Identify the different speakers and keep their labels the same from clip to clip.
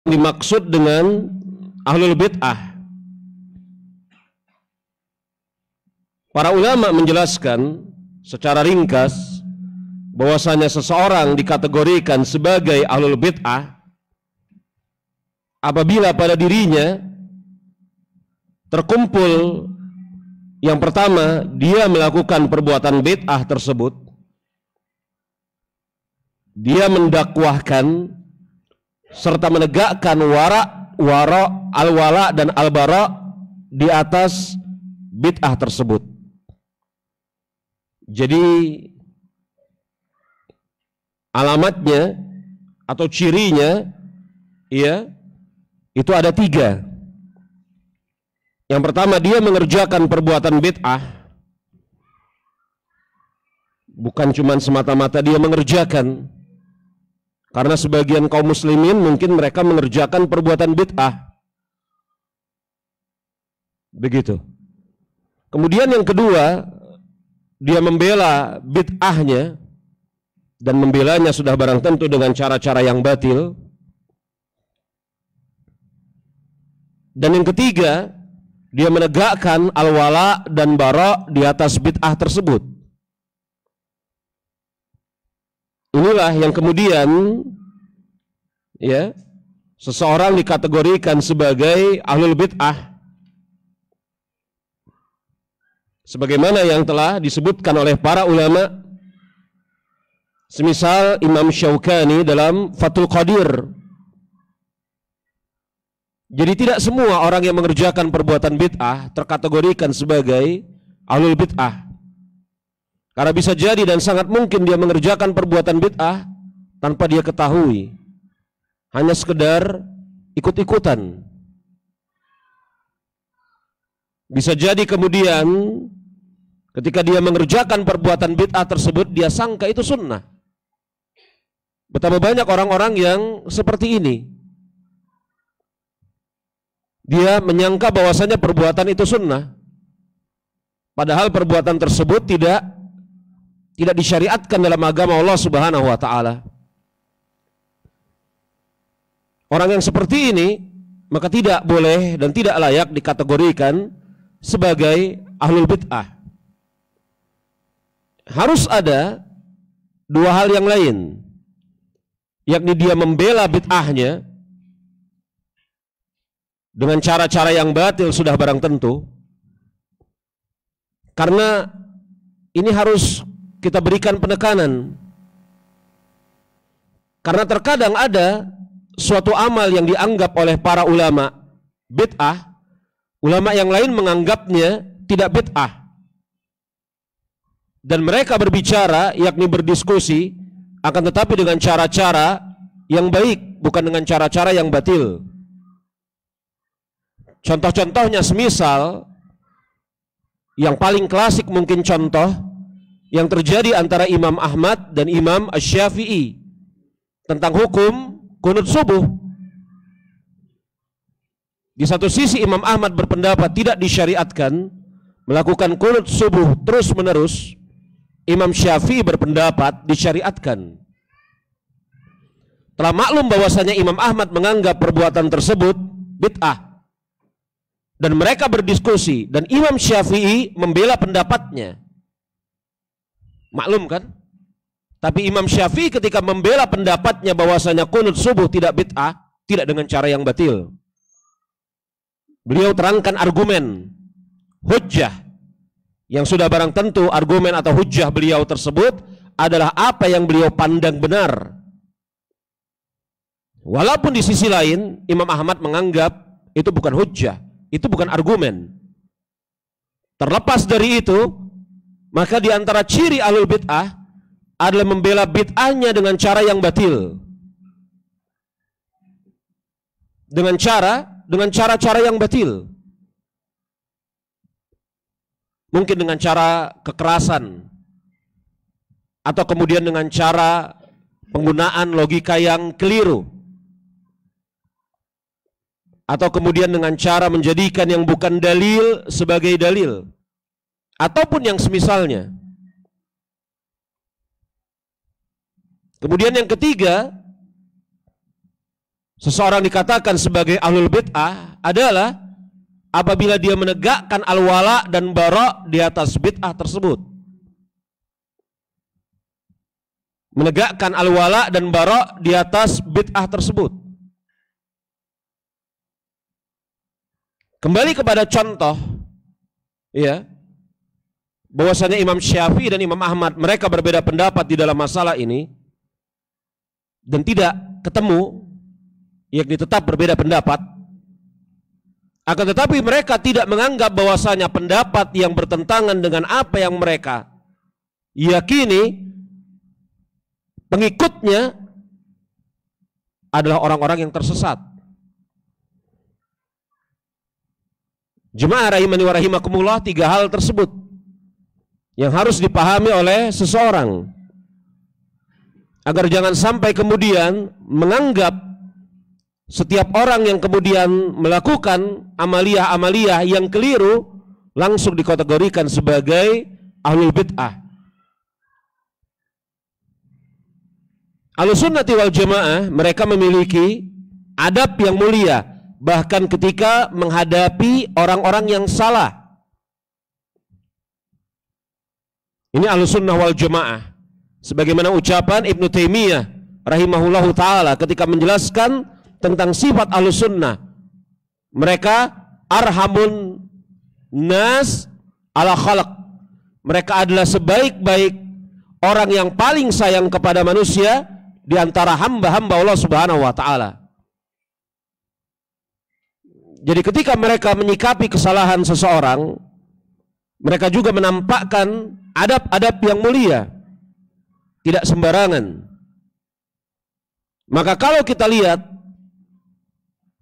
Speaker 1: dimaksud dengan ahlul bid'ah. Para ulama menjelaskan secara ringkas bahwasanya seseorang dikategorikan sebagai ahlul bid'ah apabila pada dirinya terkumpul yang pertama, dia melakukan perbuatan bid'ah tersebut, dia mendakwahkan serta menegakkan al-wala dan al-bara di atas bid'ah tersebut. Jadi alamatnya atau cirinya ya itu ada 3. Yang pertama, dia mengerjakan perbuatan bid'ah bukan cuma semata-mata dia mengerjakan, karena sebagian kaum muslimin mungkin mereka mengerjakan perbuatan bid'ah. Begitu. Kemudian yang kedua, dia membela bid'ahnya, dan membelanya sudah barang tentu dengan cara-cara yang batil. Dan yang ketiga, dia menegakkan al-wala dan bara di atas bid'ah tersebut. Inilah yang kemudian ya seseorang dikategorikan sebagai ahlul bid'ah, sebagaimana yang telah disebutkan oleh para ulama, semisal Imam Syaukani dalam Fathul Qadir. Jadi tidak semua orang yang mengerjakan perbuatan bid'ah terkategorikan sebagai ahlul bid'ah. Karena bisa jadi dan sangat mungkin dia mengerjakan perbuatan bid'ah tanpa dia ketahui, hanya sekedar ikut-ikutan. Bisa jadi kemudian ketika dia mengerjakan perbuatan bid'ah tersebut, dia sangka itu sunnah. Betapa banyak orang-orang yang seperti ini. Dia menyangka bahwasanya perbuatan itu sunnah, padahal perbuatan tersebut tidak disyariatkan dalam agama Allah Subhanahu wa taala. Orang yang seperti ini maka tidak boleh dan tidak layak dikategorikan sebagai ahlul bid'ah. Harus ada 2 hal yang lain, yakni dia membela bid'ahnya dengan cara-cara yang batil sudah barang tentu, karena ini harus kita berikan penekanan, karena terkadang ada suatu amal yang dianggap oleh para ulama bid'ah, ulama yang lain menganggapnya tidak bid'ah, dan mereka berbicara yakni berdiskusi akan tetapi dengan cara-cara yang baik, bukan dengan cara-cara yang batil. Contoh-contohnya semisal yang paling klasik mungkin contoh yang terjadi antara Imam Ahmad dan Imam Asy-Syafi'i tentang hukum kunut subuh. Di satu sisi Imam Ahmad berpendapat tidak disyariatkan melakukan kunut subuh terus-menerus. Imam Syafi'i berpendapat disyariatkan. Telah maklum bahwasanya Imam Ahmad menganggap perbuatan tersebut bid'ah, dan mereka berdiskusi, dan Imam Syafi'i membela pendapatnya. Maklum kan? Tapi Imam Syafi'i ketika membela pendapatnya bahwasanya kunut subuh tidak bid'ah, tidak dengan cara yang batil. Beliau terangkan argumen, hujjah, yang sudah barang tentu argumen atau hujjah beliau tersebut adalah apa yang beliau pandang benar. Walaupun di sisi lain Imam Ahmad menganggap itu bukan hujjah, itu bukan argumen. Terlepas dari itu, maka di antara ciri ahlul bid'ah adalah membela bid'ahnya dengan cara yang batil, dengan cara-cara yang batil, mungkin dengan cara kekerasan, atau kemudian dengan cara penggunaan logika yang keliru, atau kemudian dengan cara menjadikan yang bukan dalil sebagai dalil, ataupun yang semisalnya. Kemudian yang ketiga, seseorang dikatakan sebagai ahlul bid'ah adalah apabila dia menegakkan al-wala dan bara di atas bid'ah tersebut. Menegakkan al-wala dan bara di atas bid'ah tersebut. Kembali kepada contoh, ya, bahwasanya Imam Syafi'i dan Imam Ahmad mereka berbeda pendapat di dalam masalah ini dan tidak ketemu, yakni tetap berbeda pendapat. Akan tetapi mereka tidak menganggap bahwasanya pendapat yang bertentangan dengan apa yang mereka yakini pengikutnya adalah orang-orang yang tersesat. Jemaah rahimani wa rahimakumullah, tiga hal tersebut yang harus dipahami oleh seseorang agar jangan sampai kemudian menganggap setiap orang yang kemudian melakukan amaliyah-amaliyah yang keliru langsung dikategorikan sebagai ahlul bid'ah. Ahlussunnati wal jamaah mereka memiliki adab yang mulia bahkan ketika menghadapi orang-orang yang salah. Ini ahlussunnah wal jamaah sebagaimana ucapan Ibnu Taimiyah rahimahullahu taala ketika menjelaskan tentang sifat ahlussunnah. Mereka arhamun nas ala khalaq. Mereka adalah sebaik-baik orang yang paling sayang kepada manusia di antara hamba-hamba Allah Subhanahu wa taala. Jadi ketika mereka menyikapi kesalahan seseorang, mereka juga menampakkan adab-adab yang mulia, tidak sembarangan. Maka kalau kita lihat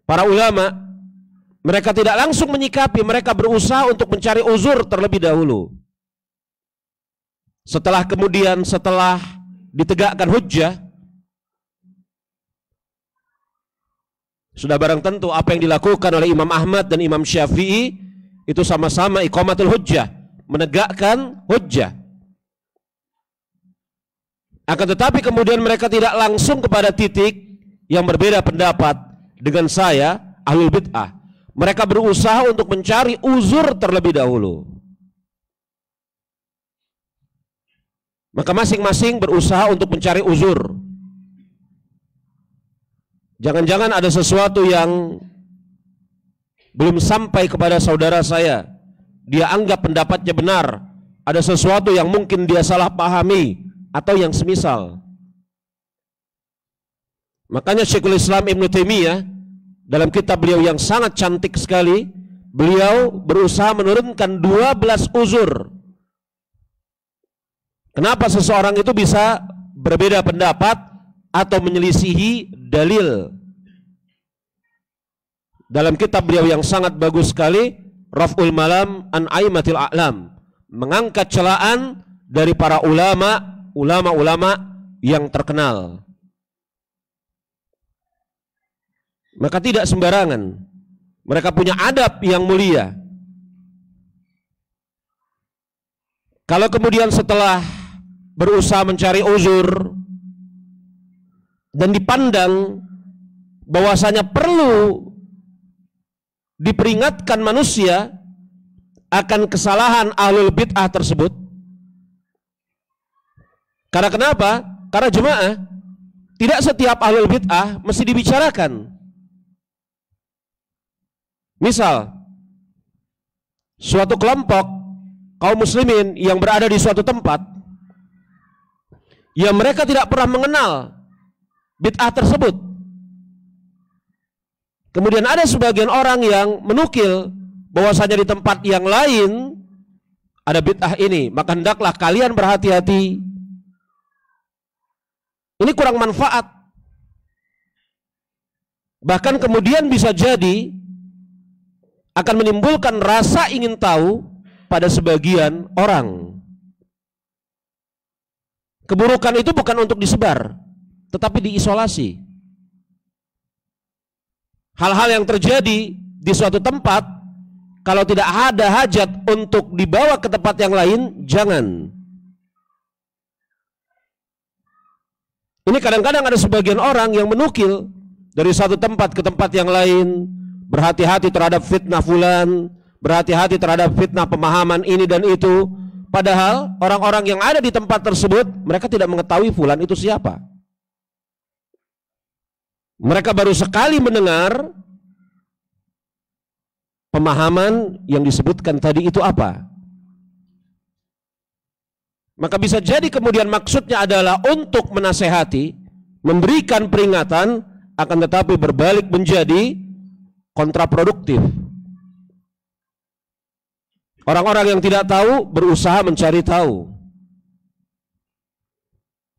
Speaker 1: para ulama, mereka tidak langsung menyikapi, mereka berusaha untuk mencari uzur terlebih dahulu. Setelah ditegakkan hujjah, sudah barang tentu apa yang dilakukan oleh Imam Ahmad dan Imam Syafi'i itu sama-sama iqamatul hujjah, menegakkan hujjah. Akan tetapi kemudian mereka tidak langsung kepada titik yang berbeda pendapat dengan saya, ahlul bid'ah. Mereka berusaha untuk mencari uzur terlebih dahulu. Maka masing-masing berusaha untuk mencari uzur. Jangan-jangan ada sesuatu yang belum sampai kepada saudara saya, dia anggap pendapatnya benar, ada sesuatu yang mungkin dia salah pahami atau yang semisal. Makanya Syekhul Islam Ibnu Taimiyah dalam kitab beliau yang sangat cantik sekali, beliau berusaha menurunkan 12 uzur kenapa seseorang itu bisa berbeda pendapat atau menyelisihi dalil. Dalam kitab beliau yang sangat bagus sekali, Raf'ul Malam an Aimatil A'lam, mengangkat celaan dari para ulama yang terkenal. Maka tidak sembarangan, mereka punya adab yang mulia. Kalau kemudian setelah berusaha mencari uzur dan dipandang bahwasanya perlu diperingatkan manusia akan kesalahan ahlul bid'ah tersebut. Karena kenapa? Karena jemaah, tidak setiap ahlul bid'ah mesti dibicarakan. Misal, suatu kelompok kaum muslimin yang berada di suatu tempat yang mereka tidak pernah mengenal bid'ah tersebut. Kemudian ada sebagian orang yang menukil bahwasanya di tempat yang lain ada bid'ah ini, maka hendaklah kalian berhati-hati. Ini kurang manfaat. Bahkan kemudian bisa jadi akan menimbulkan rasa ingin tahu pada sebagian orang. Keburukan itu bukan untuk disebar, tetapi diisolasi. Hal-hal yang terjadi di suatu tempat, kalau tidak ada hajat untuk dibawa ke tempat yang lain, jangan. Ini kadang-kadang ada sebagian orang yang menukil dari satu tempat ke tempat yang lain, berhati-hati terhadap fitnah fulan, berhati-hati terhadap fitnah pemahaman ini dan itu. Padahal orang-orang yang ada di tempat tersebut, mereka tidak mengetahui fulan itu siapa. Mereka baru sekali mendengar pemahaman yang disebutkan tadi itu apa. Maka bisa jadi kemudian maksudnya adalah untuk menasehati, memberikan peringatan, akan tetapi berbalik menjadi kontraproduktif. Orang-orang yang tidak tahu berusaha mencari tahu,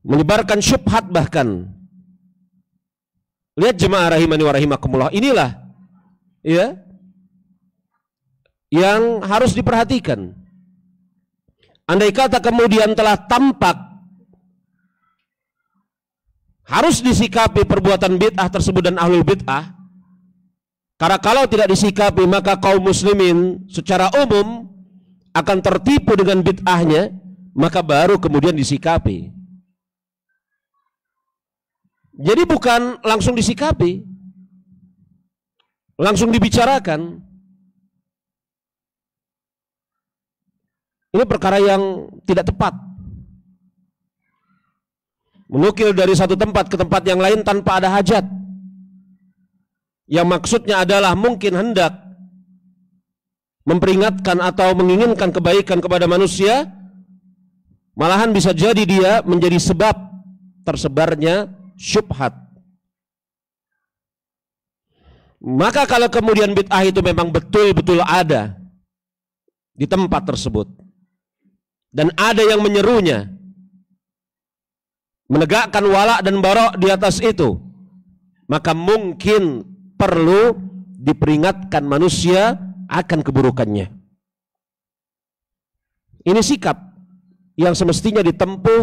Speaker 1: menyebarkan syubhat bahkan. Lihat jemaah rahimani wa rahimakumullah, inilah ya yang harus diperhatikan. Andai kata kemudian telah tampak harus disikapi perbuatan bid'ah tersebut dan ahlul bid'ah, karena kalau tidak disikapi maka kaum muslimin secara umum akan tertipu dengan bid'ahnya, maka baru kemudian disikapi. Jadi bukan langsung disikapi, langsung dibicarakan. Ini perkara yang tidak tepat. Menukil dari satu tempat ke tempat yang lain tanpa ada hajat, yang maksudnya adalah mungkin hendak memperingatkan atau menginginkan kebaikan kepada manusia, malahan bisa jadi dia menjadi sebab tersebarnya syubhat. Maka kalau kemudian bid'ah itu memang betul-betul ada di tempat tersebut dan ada yang menyerunya, menegakkan wala dan barok di atas itu, maka mungkin perlu diperingatkan manusia akan keburukannya. Ini sikap yang semestinya ditempuh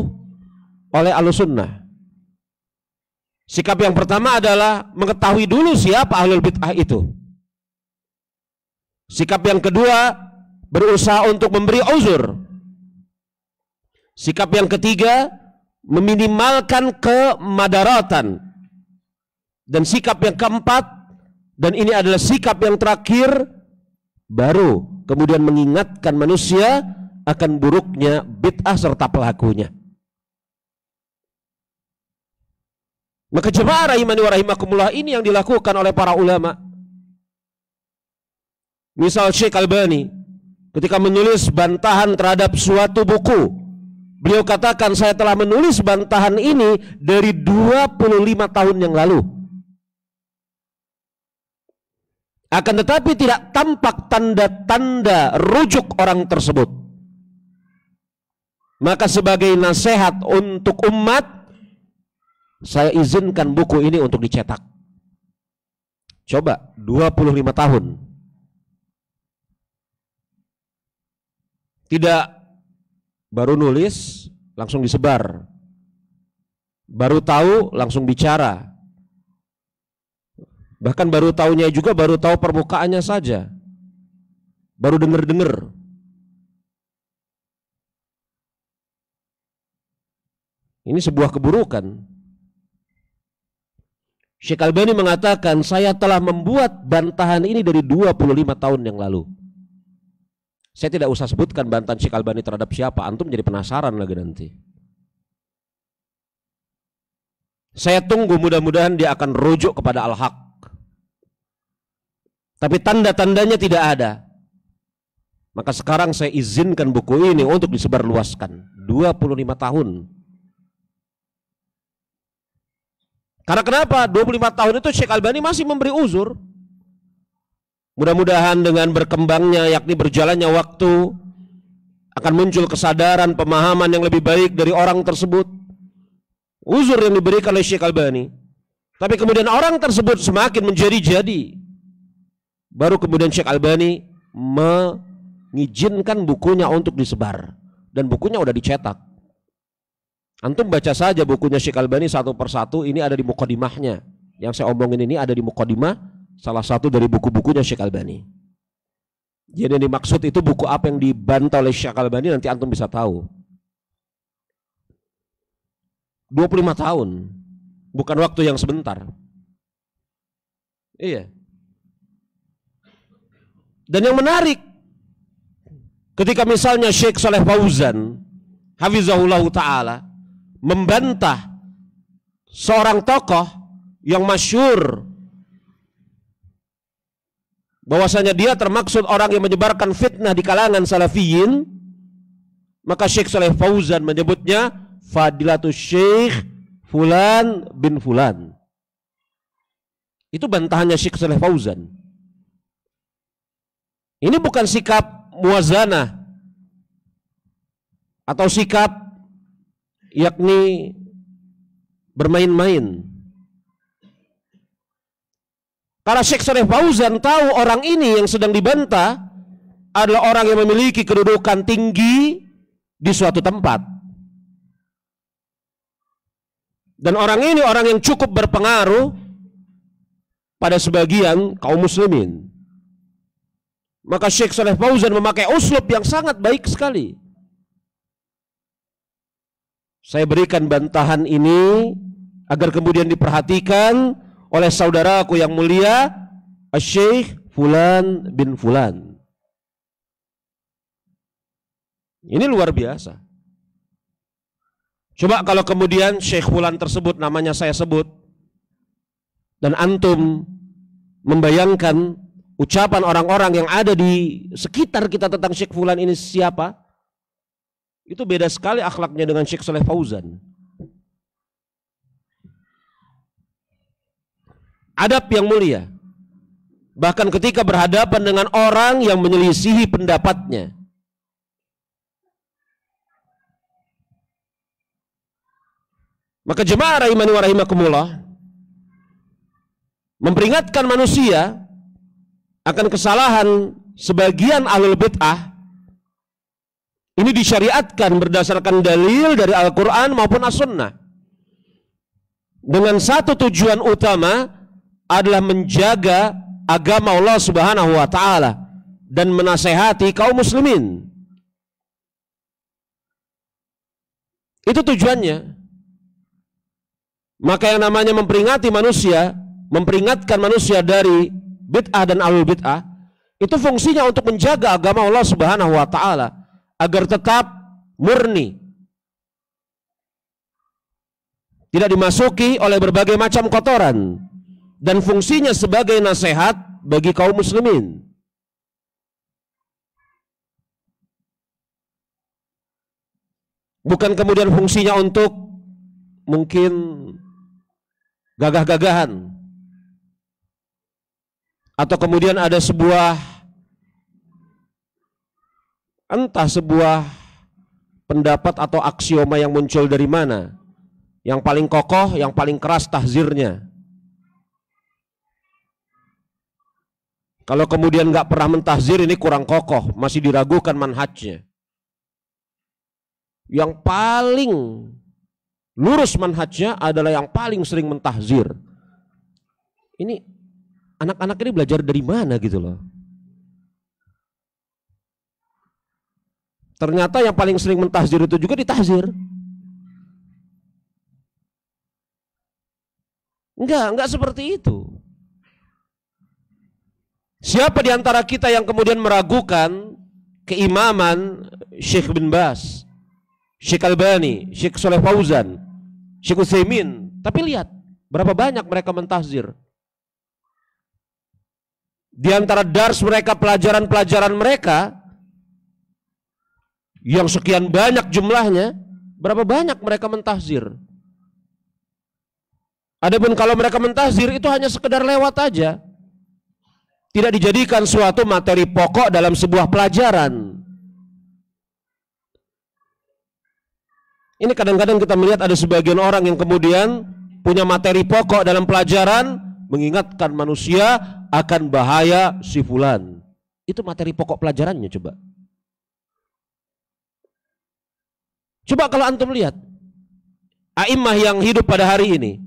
Speaker 1: oleh Ahlussunnah. Sikap yang pertama adalah mengetahui dulu siapa ahlul bid'ah itu. Sikap yang kedua, berusaha untuk memberi uzur. Sikap yang ketiga, meminimalkan kemadaratan. Dan sikap yang keempat, dan ini adalah sikap yang terakhir, baru kemudian mengingatkan manusia akan buruknya bid'ah serta pelakunya. Maka jemaah rahimani wa rahimakumullah, ini yang dilakukan oleh para ulama. Misal Syekh Albani ketika menulis bantahan terhadap suatu buku, beliau katakan, saya telah menulis bantahan ini dari 25 tahun yang lalu. Akan tetapi tidak tampak tanda-tanda rujuk orang tersebut. Maka sebagai nasihat untuk umat, saya izinkan buku ini untuk dicetak. Coba 25 tahun. Tidak baru nulis langsung disebar, baru tahu langsung bicara, bahkan baru tahunya juga baru tahu permukaannya saja, baru dengar-dengar. Ini sebuah keburukan. Syekh Albani mengatakan, saya telah membuat bantahan ini dari 25 tahun yang lalu. Saya tidak usah sebutkan bantahan Syekh Albani terhadap siapa, antum jadi penasaran lagi nanti. Saya tunggu, mudah-mudahan dia akan rujuk kepada al-haq. Tapi tanda-tandanya tidak ada. Maka sekarang saya izinkan buku ini untuk disebarluaskan. 25 tahun. Karena kenapa? 25 tahun itu Syekh Albani masih memberi uzur. Mudah-mudahan dengan berkembangnya, yakni berjalannya waktu, akan muncul kesadaran, pemahaman yang lebih baik dari orang tersebut. Uzur yang diberikan oleh Syekh Albani. Tapi kemudian orang tersebut semakin menjadi-jadi. Baru kemudian Syekh Albani mengizinkan bukunya untuk disebar. Dan bukunya udah dicetak. Antum baca saja bukunya Syekh Albani satu persatu, ini ada di muqaddimahnya. Yang saya omongin ini ada di muqaddimah salah satu dari buku-bukunya Syekh Albani. Jadi yang dimaksud itu buku apa yang dibantah oleh Syekh Albani, nanti antum bisa tahu. 25 tahun, bukan waktu yang sebentar. Iya. Dan yang menarik, ketika misalnya Syekh Shalih Fauzan hafizahullah ta'ala membantah seorang tokoh yang masyhur bahwasanya dia termaksud orang yang menyebarkan fitnah di kalangan salafiyin, maka Syekh Shalih Fauzan menyebutnya Fadilatus Syekh Fulan bin Fulan. Itu bantahannya Syekh Shalih Fauzan. Ini bukan sikap muwazanah atau sikap yakni bermain-main. Karena Syekh Shalih Fauzan tahu orang ini yang sedang dibantah adalah orang yang memiliki kedudukan tinggi di suatu tempat. Dan orang ini orang yang cukup berpengaruh pada sebagian kaum muslimin. Maka Syekh Shalih Fauzan memakai uslub yang sangat baik sekali. Saya berikan bantahan ini agar kemudian diperhatikan oleh saudaraku yang mulia, Syekh Fulan bin Fulan. Ini luar biasa. Coba kalau kemudian Syekh Fulan tersebut namanya saya sebut, dan antum membayangkan ucapan orang-orang yang ada di sekitar kita tentang Syekh Fulan ini siapa, itu beda sekali akhlaknya dengan Syekh Shalih Fauzan. Adab yang mulia, bahkan ketika berhadapan dengan orang yang menyelisihi pendapatnya. Maka jemaah rahimani wa rahimakumullah, memperingatkan manusia akan kesalahan sebagian ahlul bid'ah ini disyariatkan berdasarkan dalil dari Al-Quran maupun As-Sunnah, dengan satu tujuan utama adalah menjaga agama Allah Subhanahu wa ta'ala dan menasehati kaum muslimin. Itu tujuannya. Maka yang namanya memperingati manusia, memperingatkan manusia dari bid'ah dan ahlul bid'ah, itu fungsinya untuk menjaga agama Allah Subhanahu wa ta'ala agar tetap murni, tidak dimasuki oleh berbagai macam kotoran, dan fungsinya sebagai nasihat bagi kaum muslimin. Bukan kemudian fungsinya untuk mungkin gagah-gagahan, atau kemudian ada sebuah entah sebuah pendapat atau aksioma yang muncul dari mana, yang paling kokoh, yang paling keras tahzirnya. Kalau kemudian nggak pernah mentahzir, ini kurang kokoh, masih diragukan manhajnya. Yang paling lurus manhajnya adalah yang paling sering mentahzir. Ini anak-anak ini belajar dari mana gitu loh. Ternyata yang paling sering mentahzir itu juga ditahzir. Enggak seperti itu. Siapa di antara kita yang kemudian meragukan keimaman Syekh bin Baz, Syekh Albani, Syekh Shalih Fauzan, Syekh Utsaimin? Tapi lihat berapa banyak mereka mentahzir. Di antara dars mereka, pelajaran-pelajaran mereka yang sekian banyak jumlahnya, berapa banyak mereka mentahzir. Adapun kalau mereka mentahzir itu hanya sekedar lewat aja, tidak dijadikan suatu materi pokok dalam sebuah pelajaran. Ini kadang-kadang kita melihat ada sebagian orang yang kemudian punya materi pokok dalam pelajaran, mengingatkan manusia akan bahaya si fulan. Itu materi pokok pelajarannya. Coba kalau antum lihat a'immah yang hidup pada hari ini.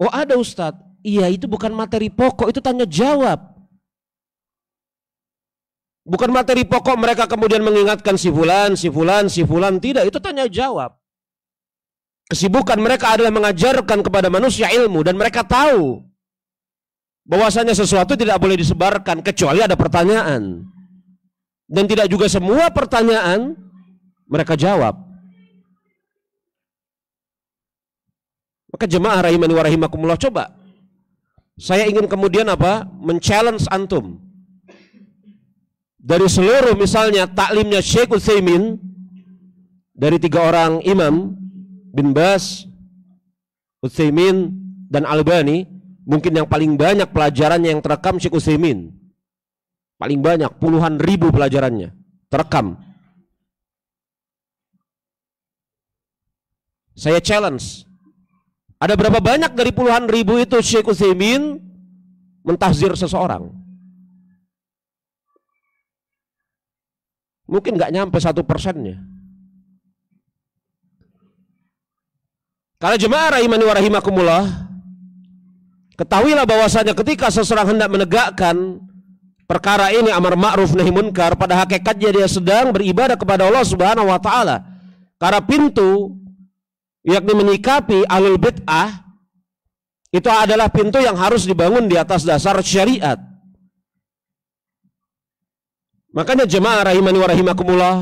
Speaker 1: Oh ada Ustadz, iya itu bukan materi pokok, itu tanya jawab. Bukan materi pokok mereka kemudian mengingatkan si fulan, si fulan, si fulan, tidak, itu tanya jawab. Kesibukan mereka adalah mengajarkan kepada manusia ilmu, dan mereka tahu bahwasanya sesuatu tidak boleh disebarkan kecuali ada pertanyaan. Dan tidak juga semua pertanyaan mereka jawab. Maka jemaah rahimani wa rahimakumullah, coba saya ingin kemudian men-challenge antum. Dari seluruh misalnya taklimnya Syekh Utsaimin, dari 3 orang imam, Bin Baz, Utsaimin, dan Albani, mungkin yang paling banyak pelajarannya yang terekam Syekh Utsaimin. Paling banyak, puluhan ribu pelajarannya terekam. Saya challenge, ada berapa banyak dari puluhan ribu itu Syekh Utsaimin mentahzir seseorang? Mungkin nggak nyampe 1%-nya. Kalau jemaah rahimani wa rahimakumullah, ketahuilah bahwasanya ketika seseorang hendak menegakkan perkara ini, amar ma'ruf nahi munkar, pada hakikatnya dia sedang beribadah kepada Allah Subhanahu wa taala. Karena pintu yakni menyikapi ahlul bid'ah itu adalah pintu yang harus dibangun di atas dasar syariat. Makanya jemaah rahimani wa rahimakumullah,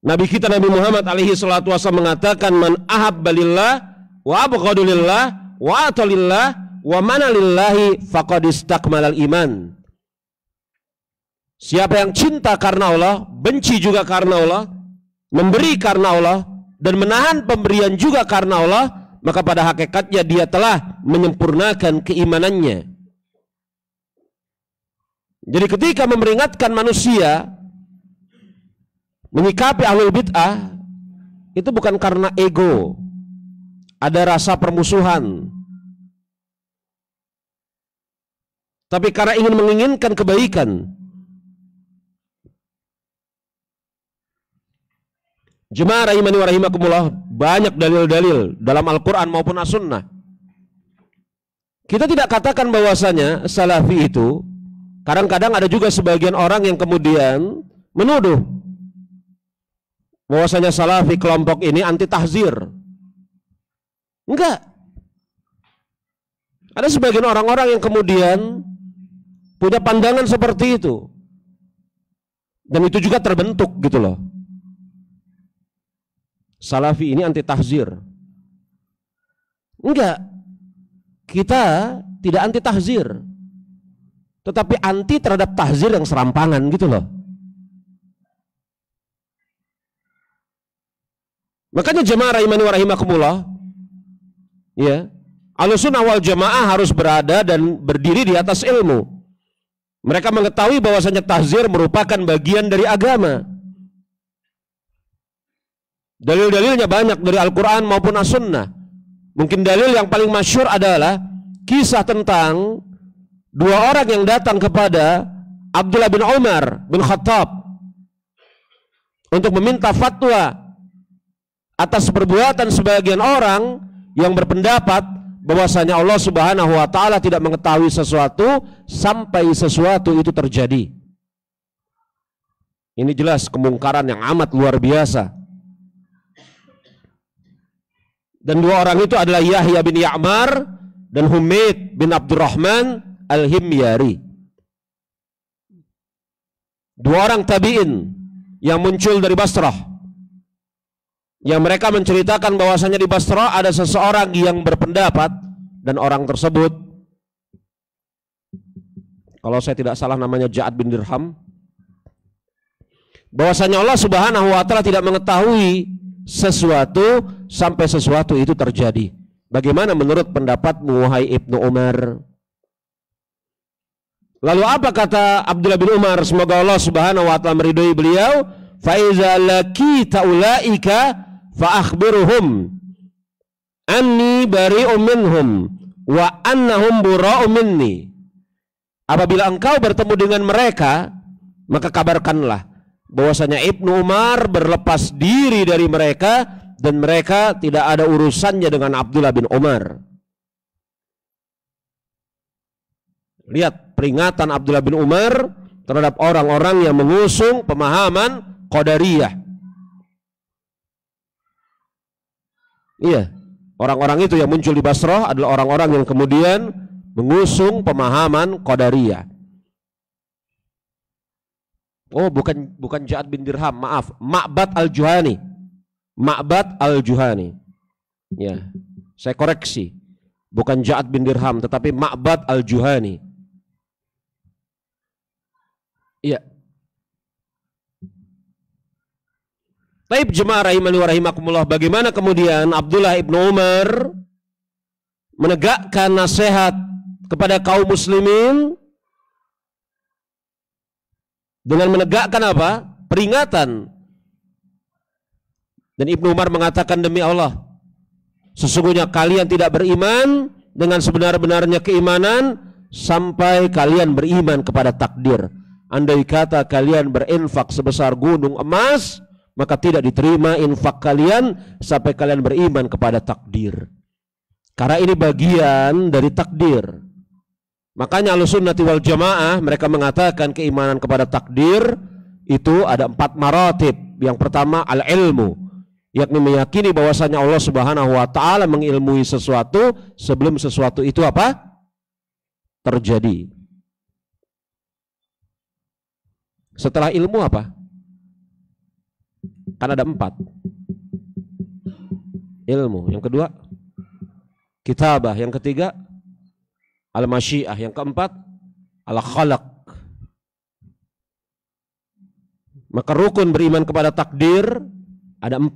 Speaker 1: Nabi kita Nabi Muhammad alaihi salatu wasallam mengatakan, man ahabba lillah wa abghadu lillah wa atalillah wa mana lillahi faqad istakmalal iman. Siapa yang cinta karena Allah, benci juga karena Allah, memberi karena Allah, dan menahan pemberian juga karena Allah, maka pada hakikatnya dia telah menyempurnakan keimanannya. Jadi ketika memperingatkan manusia menyikapi ahlul bid'ah, itu bukan karena ego, ada rasa permusuhan, tapi karena ingin menginginkan kebaikan. Jemaah rahimani wa rahimakumullah, banyak dalil-dalil dalam Al-Quran maupun As-Sunnah. Kita tidak katakan bahwasanya salafi itu, kadang-kadang ada juga sebagian orang yang kemudian menuduh bahwasanya salafi kelompok ini anti tahzir. Enggak. Ada sebagian orang-orang yang kemudian punya pandangan seperti itu. Dan itu juga terbentuk gitu loh. Salafi ini anti tahzir. Enggak. Kita tidak anti tahzir, tetapi anti terhadap tahzir yang serampangan gitu loh. Makanya jemaah rahimani wa rahimakumullah, ya, Ahlussunnah wal Jamaah harus berada dan berdiri di atas ilmu. Mereka mengetahui bahwasanya tahzir merupakan bagian dari agama. Dalil-dalilnya banyak dari Al-Quran maupun As-Sunnah. Mungkin dalil yang paling masyhur adalah kisah tentang 2 orang yang datang kepada Abdullah bin Umar bin Khattab untuk meminta fatwa atas perbuatan sebagian orang yang berpendapat bahwasanya Allah Subhanahu wa taala tidak mengetahui sesuatu sampai sesuatu itu terjadi. Ini jelas kemungkaran yang amat luar biasa. Dan 2 orang itu adalah Yahya bin Ya'mar dan Humaid bin Abdurrahman Al-Himyari. 2 orang tabi'in yang muncul dari Basrah, yang mereka menceritakan bahwasanya di Basrah ada seseorang yang berpendapat, dan orang tersebut, kalau saya tidak salah namanya Ja'ad bin Dirham, bahwasanya Allah Subhanahu wa taala tidak mengetahui sesuatu sampai sesuatu itu terjadi. Bagaimana menurut pendapatmu wahai Ibnu Umar? Lalu apa kata Abdullah bin Umar, semoga Allah Subhanahu wa taala meridhai beliau, fa iza laqita ulaika fa akhbirhum anni bari'un minhum wa annahum bura'u minni. Apabila engkau bertemu dengan mereka, maka kabarkanlah bahwasanya Ibnu Umar berlepas diri dari mereka dan mereka tidak ada urusannya dengan Abdullah bin Umar. Lihat peringatan Abdullah bin Umar terhadap orang-orang yang mengusung pemahaman Qadariyah. Iya, orang-orang itu yang muncul di Basrah adalah orang-orang yang kemudian mengusung pemahaman Qadariyah. Oh, bukan Ja'ad bin Dirham, maaf, Ma'bad al-Juhani. Ma'bad al-Juhani. Ya, saya koreksi. Bukan Ja'ad bin Dirham, tetapi Ma'bad al-Juhani. Iya. Taib jemaah rahimani wa rahimakumullah, bagaimana kemudian Abdullah ibnu Umar menegakkan nasihat kepada kaum muslimin dengan menegakkan apa? Peringatan. Dan Ibnu Umar mengatakan, demi Allah, sesungguhnya kalian tidak beriman dengan sebenar-benarnya keimanan sampai kalian beriman kepada takdir. Andai kata kalian berinfak sebesar gunung emas, maka tidak diterima infak kalian sampai kalian beriman kepada takdir. Karena ini bagian dari takdir. Makanya Ahlussunnati wal Jamaah mereka mengatakan keimanan kepada takdir itu ada 4 maratib. Yang pertama al-ilmu, yakni meyakini bahwasanya Allah Subhanahu wa taala mengilmui sesuatu sebelum sesuatu itu apa? Terjadi. Setelah ilmu apa? Kan ada 4. Ilmu. Yang kedua kitabah. Yang ketiga al-masyiah. Yang keempat al-khalaq. Maka rukun beriman kepada takdir ada 4.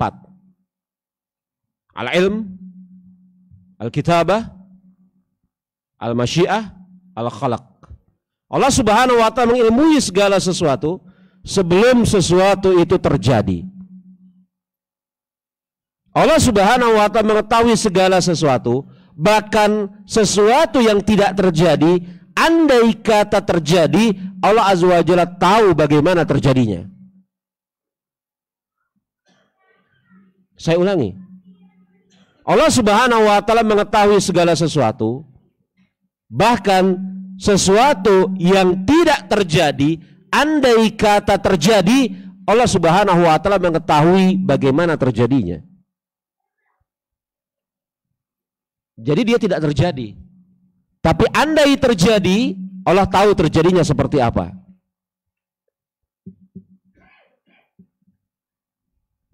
Speaker 1: Al-ilm, al-kitabah, al-masyiah, al-khalaq. Allah Subhanahu wa ta'ala mengilmui segala sesuatu sebelum sesuatu itu terjadi. Allah Subhanahu wa ta'ala mengetahui segala sesuatu, bahkan sesuatu yang tidak terjadi, andai kata terjadi, Allah Azza wa Jalla tahu bagaimana terjadinya. Saya ulangi. Allah Subhanahu wa ta'ala mengetahui segala sesuatu, bahkan sesuatu yang tidak terjadi, andai kata terjadi, Allah Subhanahu wa ta'ala mengetahui bagaimana terjadinya. Jadi dia tidak terjadi. Tapi andai terjadi, Allah tahu terjadinya seperti apa.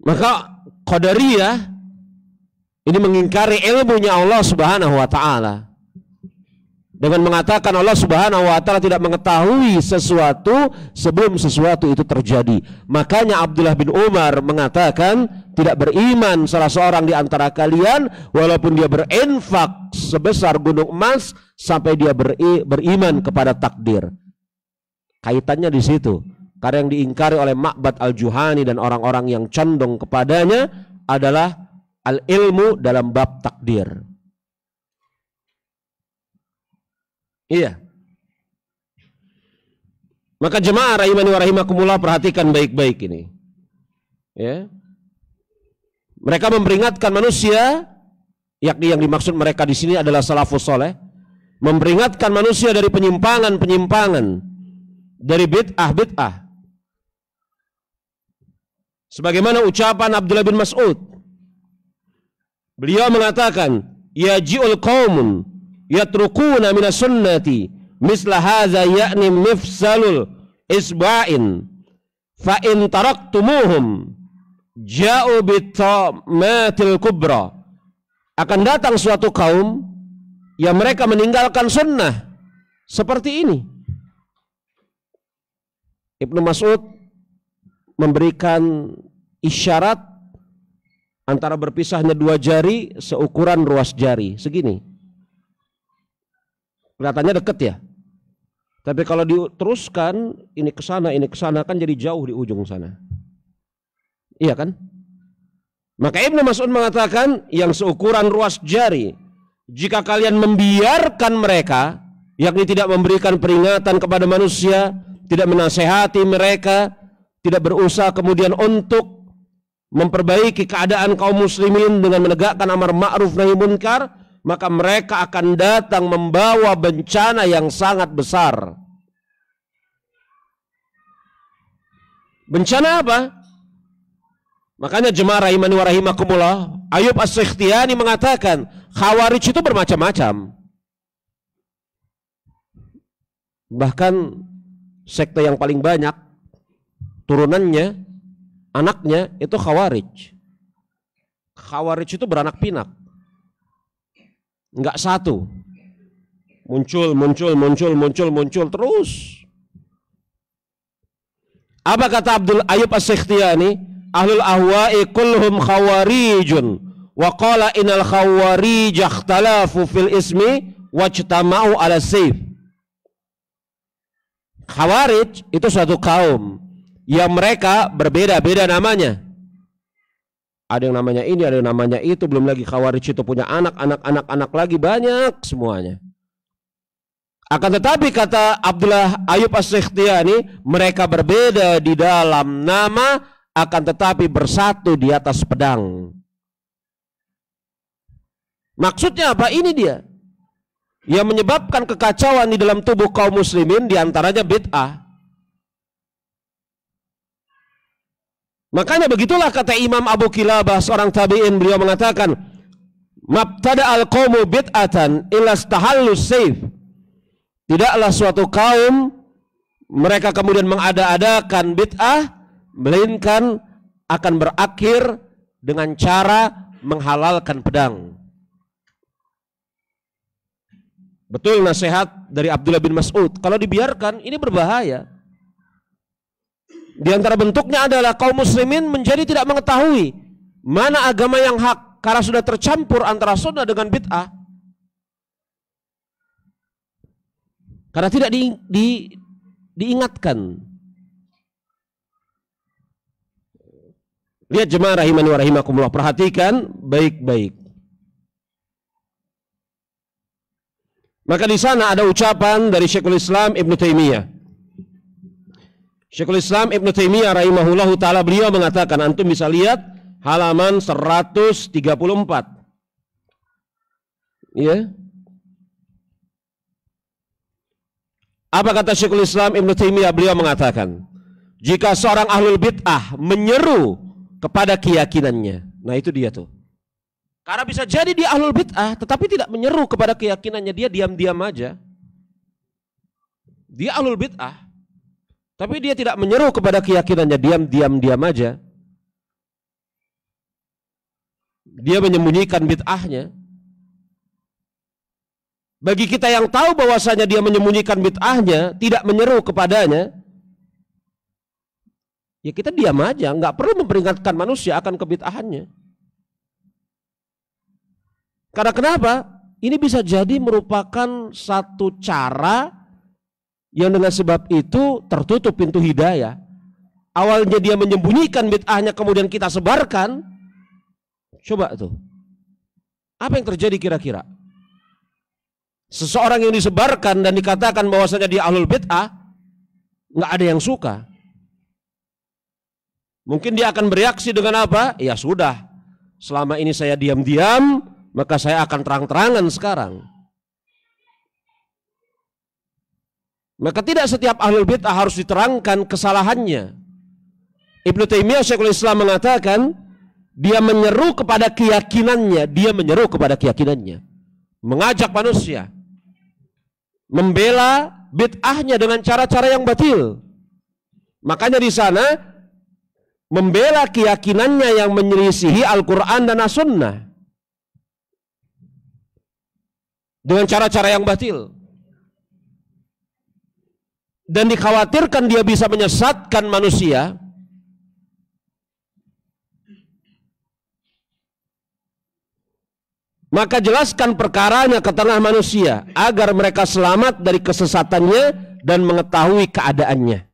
Speaker 1: Maka Qadariyah ini mengingkari ilmunya Allah Subhanahu wa ta'ala dengan mengatakan Allah Subhanahu wa ta'ala tidak mengetahui sesuatu sebelum sesuatu itu terjadi. Makanya Abdullah bin Umar mengatakan, tidak beriman salah seorang di antara kalian walaupun dia berinfak sebesar gunung emas sampai dia beriman kepada takdir. Kaitannya di situ. Karena yang diingkari oleh Ma'bad al-Juhani dan orang-orang yang condong kepadanya adalah al-ilmu dalam bab takdir. Iya. Maka jemaah rahimani wa rahimakumullah, perhatikan baik-baik ini. Ya. Mereka memperingatkan manusia, yakni yang dimaksud mereka di sini adalah salafus soleh, memperingatkan manusia dari penyimpangan-penyimpangan, dari bid'ah-bid'ah. Sebagaimana ucapan Abdullah bin Mas'ud. Beliau mengatakan, yaji'ul qaumun yatrukuna minas sunnati misla hadza ya'ni mifsalul isba'in fa in taraktumuhum ja'u bitamatil kubra. Akan datang suatu kaum yang mereka meninggalkan sunnah seperti ini. Ibnu Mas'ud memberikan isyarat antara berpisahnya 2 jari seukuran ruas jari, segini. Kelihatannya dekat ya. Tapi kalau diteruskan ini ke sana kan jadi jauh di ujung sana. Iya kan? Maka Ibnu Mas'ud mengatakan yang seukuran ruas jari, jika kalian membiarkan mereka, yakni tidak memberikan peringatan kepada manusia, tidak menasehati mereka, tidak berusaha kemudian untuk memperbaiki keadaan kaum muslimin dengan menegakkan amar ma'ruf nahi munkar, maka mereka akan datang membawa bencana yang sangat besar. Bencana apa? Makanya jemaah rahimani wa rahimakumullah, Ayub As-Sikhtiyani mengatakan Khawarij itu bermacam-macam. Bahkan sekte yang paling banyak turunannya, anaknya itu Khawarij. Khawarij itu beranak pinak, nggak satu, muncul terus. Apa kata Abdul Ayyub As-Sikhtiyani? Ahlul ahwa'i kulluhum khawarijun wa qala innal khawarij ikhtalafu fil ismi wajtama'u ala sayf. Khawarij itu suatu kaum yang mereka berbeda-beda namanya. Ada yang namanya ini, ada yang namanya itu, belum lagi Khawarij itu punya anak lagi banyak semuanya. Akan tetapi kata Abdullah Ayyub As-Sikhtiyani, mereka berbeda di dalam nama, akan tetapi bersatu di atas pedang. Maksudnya apa? Ini dia yang menyebabkan kekacauan di dalam tubuh kaum muslimin, diantaranya bid'ah. Makanya begitulah kata Imam Abu Kilabah, seorang tabi'in, beliau mengatakan, mabtada al-qawmu bid'atan illa istahallu sayf. Tidaklah suatu kaum mereka kemudian mengada-adakan bid'ah, melainkan akan berakhir dengan cara menghalalkan pedang. Betul nasihat dari Abdullah bin Mas'ud, kalau dibiarkan ini berbahaya. Di antara bentuknya adalah kaum muslimin menjadi tidak mengetahui mana agama yang hak karena sudah tercampur antara sunnah dengan bid'ah. Karena tidak diingatkan. Lihat jemaah rahimani wa rahimakumullah, perhatikan baik-baik. Maka di sana ada ucapan dari Syekhul Islam Ibnu Taimiyah. Syekhul Islam Ibnu Taimiyah rahimahullahu taala, beliau mengatakan, antum bisa lihat halaman 134. Ya. Apa kata Syekhul Islam Ibnu Taimiyah? Beliau mengatakan, jika seorang ahlul bid'ah menyeru kepada keyakinannya, nah itu dia tuh. Karena bisa jadi dia ahlul bid'ah tetapi tidak menyeru kepada keyakinannya, dia diam-diam aja. Dia ahlul bid'ah tapi dia tidak menyeru kepada keyakinannya, diam aja. Dia menyembunyikan bid'ahnya. Bagi kita yang tahu bahwasanya dia menyembunyikan bid'ahnya, tidak menyeru kepadanya, ya kita diam aja, nggak perlu memperingatkan manusia akan kebid'ahannya. Karena kenapa? Ini bisa jadi merupakan satu cara yang dengan sebab itu tertutup pintu hidayah. Awalnya dia menyembunyikan bid'ahnya, kemudian kita sebarkan. Coba tuh, apa yang terjadi kira-kira? Seseorang yang disebarkan dan dikatakan bahwasanya dia ahlul bid'ah, nggak ada yang suka. Mungkin dia akan bereaksi dengan apa? Ya sudah, selama ini saya diam-diam, maka saya akan terang-terangan sekarang. Maka tidak setiap ahlul bid'ah harus diterangkan kesalahannya. Ibnu Taimiyah Syekhul Islam mengatakan, dia menyeru kepada keyakinannya, mengajak manusia membela bid'ahnya dengan cara-cara yang batil. Makanya di sana membela keyakinannya yang menyelisihi Al-Quran dan As-Sunnah dengan cara-cara yang batil. Dan dikhawatirkan dia bisa menyesatkan manusia. Maka jelaskan perkaranya ke tengah manusia agar mereka selamat dari kesesatannya dan mengetahui keadaannya.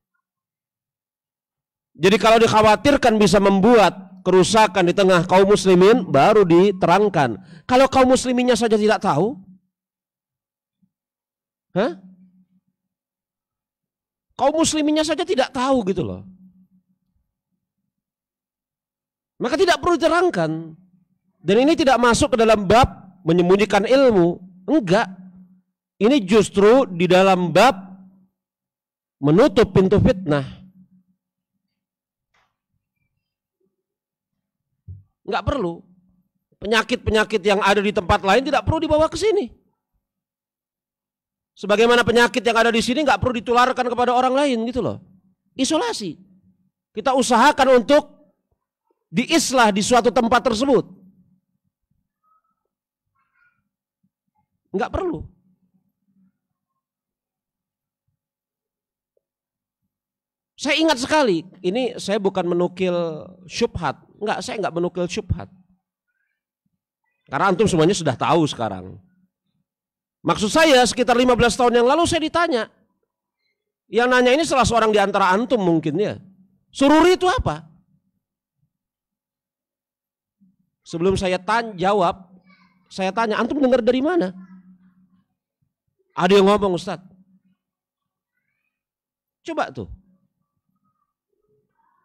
Speaker 1: Jadi kalau dikhawatirkan bisa membuat kerusakan di tengah kaum muslimin, baru diterangkan. Kalau kaum musliminnya saja tidak tahu, kaum musliminnya saja tidak tahu gitu loh, maka tidak perlu diterangkan. Dan ini tidak masuk ke dalam bab menyembunyikan ilmu, enggak. Ini justru di dalam bab menutup pintu fitnah. Enggak perlu. Penyakit-penyakit yang ada di tempat lain tidak perlu dibawa ke sini. Sebagaimana penyakit yang ada di sini nggak perlu ditularkan kepada orang lain gitu loh. Isolasi. Kita usahakan untuk diislah di suatu tempat tersebut. Nggak perlu. Saya ingat sekali, ini saya bukan menukil syubhat. Enggak, saya enggak menukil syubhat. Karena antum semuanya sudah tahu sekarang. Maksud saya sekitar 15 tahun yang lalu saya ditanya. Yang nanya ini salah seorang di antara antum mungkin ya. Sururi itu apa? Sebelum saya jawab, saya tanya, antum dengar dari mana? Ada yang ngomong, Ustaz. Coba tuh.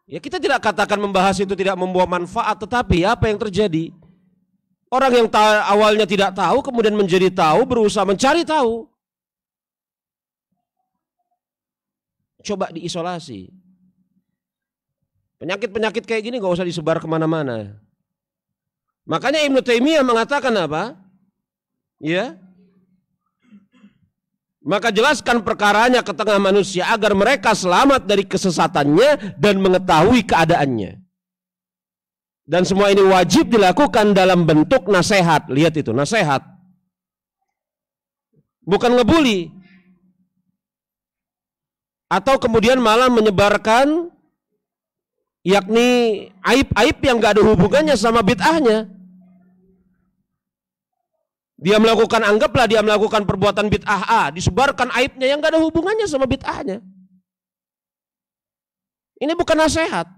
Speaker 1: Ya kita tidak katakan membahas itu tidak membawa manfaat, tetapi apa yang terjadi? Orang yang awalnya tidak tahu kemudian menjadi tahu, berusaha mencari tahu. Coba diisolasi. Penyakit-penyakit kayak gini gak usah disebar kemana-mana. Makanya Ibnu Taimiyah mengatakan apa? Ya. Maka jelaskan perkaranya ke tengah manusia agar mereka selamat dari kesesatannya dan mengetahui keadaannya. Dan semua ini wajib dilakukan dalam bentuk nasihat. Lihat itu, nasihat. Bukan ngebully. Atau kemudian malah menyebarkan yakni aib-aib yang gak ada hubungannya sama bid'ahnya. Dia melakukan, anggaplah dia melakukan perbuatan bid'ah A, disebarkan aibnya yang gak ada hubungannya sama bid'ahnya. Ini bukan nasihat.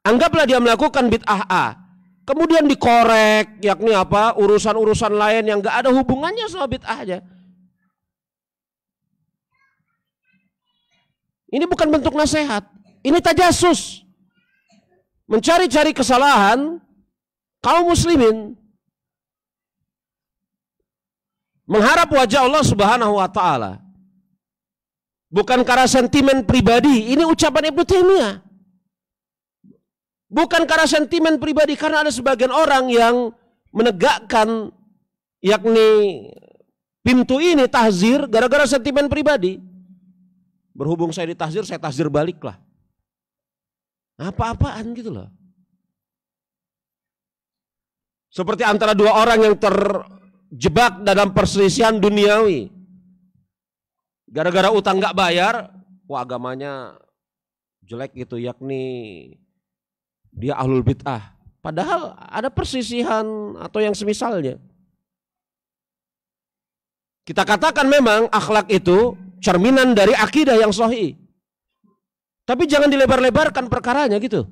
Speaker 1: Anggaplah dia melakukan bid'ah A, kemudian dikorek, yakni apa, urusan-urusan lain yang gak ada hubungannya sama bid'ahnya. Ini bukan bentuk nasihat, ini tajasus. Mencari-cari kesalahan kaum muslimin. Mengharap wajah Allah Subhanahu wa taala. Bukan karena sentimen pribadi, ini ucapan Ibnu Taimiyah. Bukan karena sentimen pribadi, karena ada sebagian orang yang menegakkan yakni pintu ini tahzir gara-gara sentimen pribadi. Berhubung saya ditahzir, saya tahzir baliklah. Apa-apaan gitu loh. Seperti antara dua orang yang terjebak dalam perselisihan duniawi. Gara-gara utang gak bayar, wah agamanya jelek gitu, yakni dia ahlul bid'ah. Padahal ada perselisihan atau yang semisalnya. Kita katakan memang akhlak itu cerminan dari akidah yang sahih. Tapi jangan dilebar-lebarkan perkaranya gitu.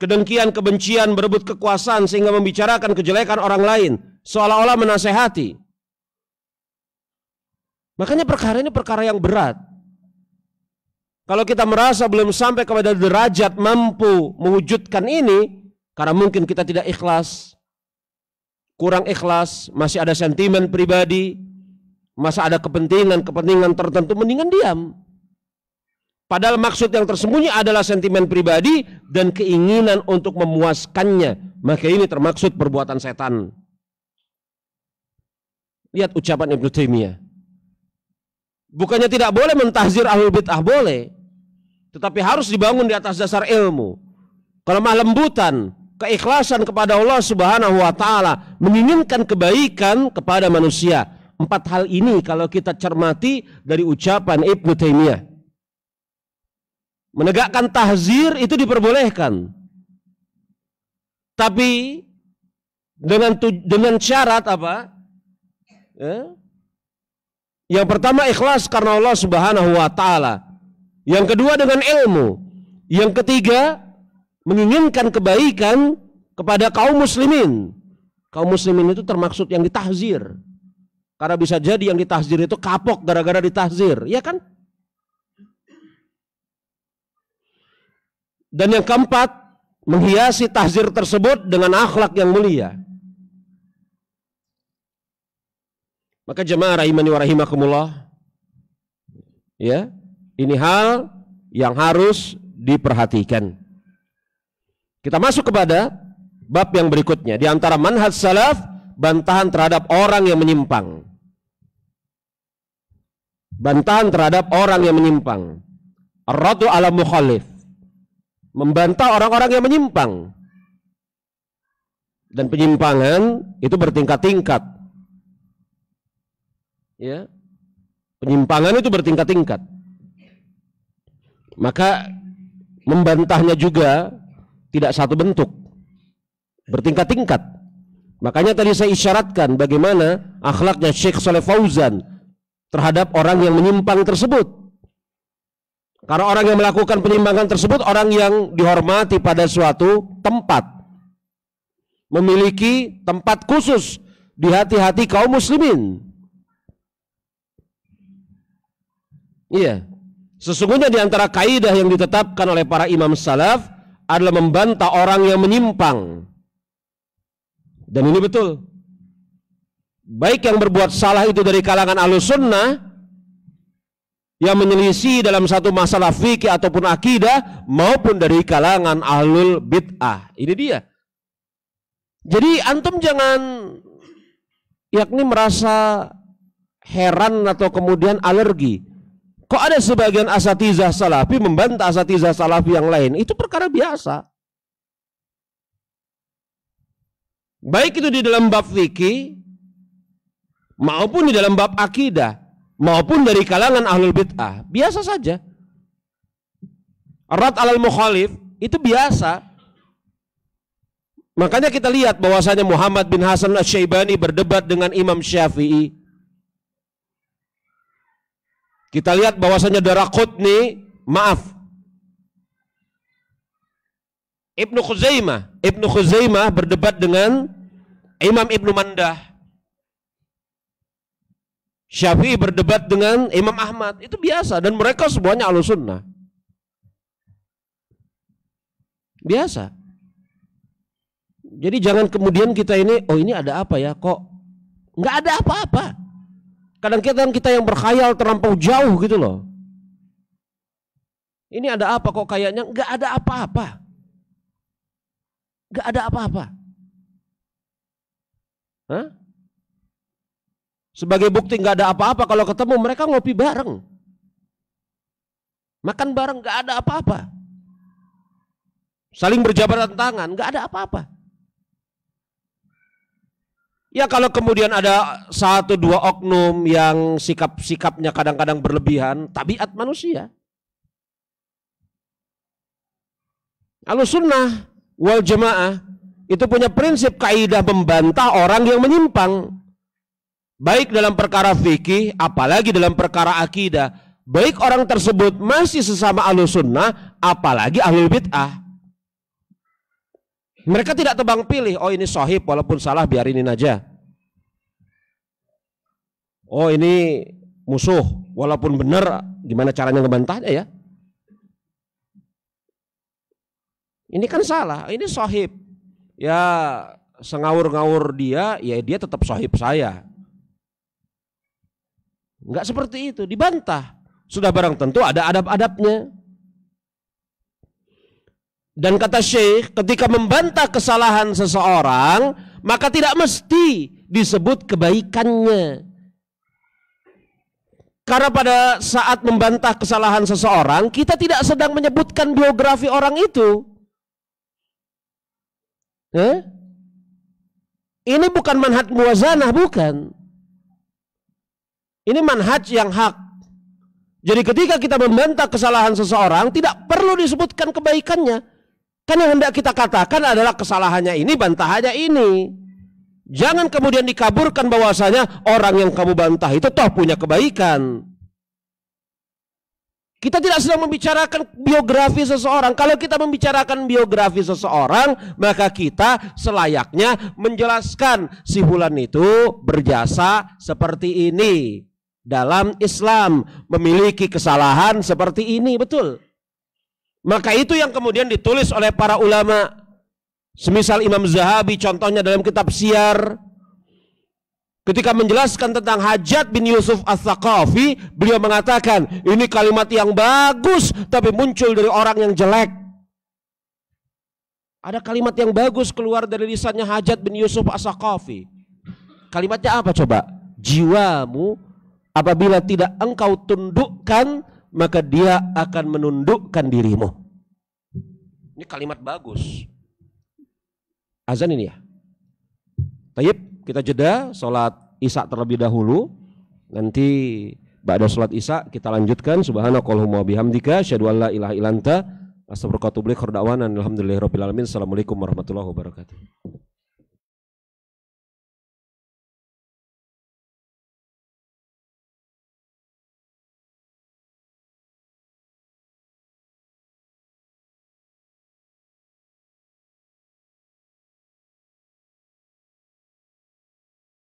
Speaker 1: Kedengkian, kebencian, berebut kekuasaan sehingga membicarakan kejelekan orang lain. Seolah-olah menasehati. Makanya perkara ini perkara yang berat. Kalau kita merasa belum sampai kepada derajat mampu mewujudkan ini, karena mungkin kita tidak ikhlas, kurang ikhlas, masih ada sentimen pribadi, masih ada kepentingan tertentu, mendingan diam. Padahal maksud yang tersembunyi adalah sentimen pribadi dan keinginan untuk memuaskannya. Maka ini termaksud perbuatan setan. Lihat ucapan Ibnu Taimiyah. Bukannya tidak boleh mentahzir ahlul bid'ah, boleh. Tetapi harus dibangun di atas dasar ilmu. Kelemah lembutan, keikhlasan kepada Allah Subhanahu wa taala, menginginkan kebaikan kepada manusia. 4 hal ini kalau kita cermati dari ucapan Ibnu Taimiyah. Menegakkan tahzir itu diperbolehkan. Tapi dengan syarat apa? Yang pertama ikhlas karena Allah Subhanahu wa taala. Yang kedua dengan ilmu. Yang ketiga menginginkan kebaikan kepada kaum muslimin. Kaum muslimin itu termaksud yang ditahzir. Karena bisa jadi yang ditahzir itu kapok gara-gara ditahzir, ya kan? Dan yang keempat, menghiasi tahzir tersebut dengan akhlak yang mulia. Maka jemaah rahimani wa rahimakumullah, ya, ini hal yang harus diperhatikan. Kita masuk kepada bab yang berikutnya. Di antara manhaj salaf, bantahan terhadap orang yang menyimpang. bantahan terhadap orang yang menyimpang. Ar-raddu ala mukhalif, membantah orang-orang yang menyimpang. Dan penyimpangan itu bertingkat-tingkat. Ya. Penyimpangan itu bertingkat-tingkat. Maka membantahnya juga tidak satu bentuk, bertingkat-tingkat. Makanya tadi saya isyaratkan bagaimana akhlaknya Syekh Shalih Fauzan terhadap orang yang menyimpang tersebut. Karena orang yang melakukan penyimpangan tersebut orang yang dihormati pada suatu tempat, memiliki tempat khusus di hati-hati kaum muslimin. Iya, sesungguhnya di antara kaidah yang ditetapkan oleh para imam salaf adalah membantah orang yang menyimpang. Dan ini betul. Baik yang berbuat salah itu dari kalangan ahlus sunnah yang menyelisih dalam satu masalah fikih ataupun akidah, maupun dari kalangan ahlul bid'ah. Ini dia. Jadi antum jangan yakni merasa heran atau kemudian alergi. Kok ada sebagian asatizah salafi membantah asatizah salafi yang lain? Itu perkara biasa. Baik itu di dalam bab fikih maupun di dalam bab akidah maupun dari kalangan ahlul bid'ah, biasa saja. Ar-rad alal mukhalif itu biasa. Makanya kita lihat bahwasanya Muhammad bin Hasan Asy-Syaibani berdebat dengan Imam Syafi'i. Kita lihat bahwasanya Daraqutni, Ibnu Khuzaimah berdebat dengan Imam Ibnu Mandah. Syafi'i berdebat dengan Imam Ahmad. Itu biasa dan mereka semuanya ahlus sunnah. Biasa. Jadi jangan kemudian kita ini, oh ini ada apa ya, kok nggak ada apa-apa. Kadang-kadang kita yang berkhayal terlampau jauh gitu loh. Ini ada apa kok kayaknya nggak ada apa-apa. Nggak ada apa-apa. Hah? Sebagai bukti nggak ada apa-apa, kalau ketemu mereka ngopi bareng. Makan bareng, nggak ada apa-apa. Saling berjabatan tangan, nggak ada apa-apa. Ya kalau kemudian ada satu dua oknum yang sikap-sikapnya kadang-kadang berlebihan, tabiat manusia. Ahlus sunnah wal jamaah itu punya prinsip kaidah membantah orang yang menyimpang. Baik dalam perkara fikih, apalagi dalam perkara akidah. Baik orang tersebut masih sesama ahlus sunnah, apalagi ahlul bid'ah. Mereka tidak tebang pilih, oh ini sahih walaupun salah biarinin aja. Oh ini musuh walaupun benar, gimana caranya ngebantahnya ya? Ini kan salah, ini sahih. Ya sengawur-ngawur dia, ya dia tetap sahih saya. Enggak seperti itu, dibantah. Sudah barang tentu ada adab-adabnya. Dan kata Syekh, ketika membantah kesalahan seseorang, maka tidak mesti disebut kebaikannya. Karena pada saat membantah kesalahan seseorang, kita tidak sedang menyebutkan biografi orang itu. Ini bukan manhaj muwazanah, bukan. Ini manhaj yang hak. Jadi ketika kita membantah kesalahan seseorang, tidak perlu disebutkan kebaikannya. Kan yang hendak kita katakan adalah kesalahannya ini, bantahannya ini. Jangan kemudian dikaburkan bahwasanya orang yang kamu bantah itu toh punya kebaikan. Kita tidak sedang membicarakan biografi seseorang. Kalau kita membicarakan biografi seseorang, maka kita selayaknya menjelaskan si fulan itu berjasa seperti ini. Dalam Islam memiliki kesalahan seperti ini, betul. Maka itu yang kemudian ditulis oleh para ulama. Semisal Imam Zahabi contohnya dalam kitab Siyar. Ketika menjelaskan tentang Hajjaj bin Yusuf Ats-Tsaqafi, beliau mengatakan, ini kalimat yang bagus tapi muncul dari orang yang jelek. Ada kalimat yang bagus keluar dari lisannya Hajjaj bin Yusuf Ats-Tsaqafi. Kalimatnya apa coba? Jiwamu apabila tidak engkau tundukkan, maka dia akan menundukkan dirimu. Ini kalimat bagus. Azan ini ya. Tayyib, kita jeda sholat Isya terlebih dahulu. Nanti ba'da sholat Isya kita lanjutkan. Subhanakallahumma bihamdika asyhadu an la ilaha illa anta astaghfiruka wa atubu ilaik. Alhamdulillahirabbil alamin. Assalamualaikum warahmatullahi wabarakatuh.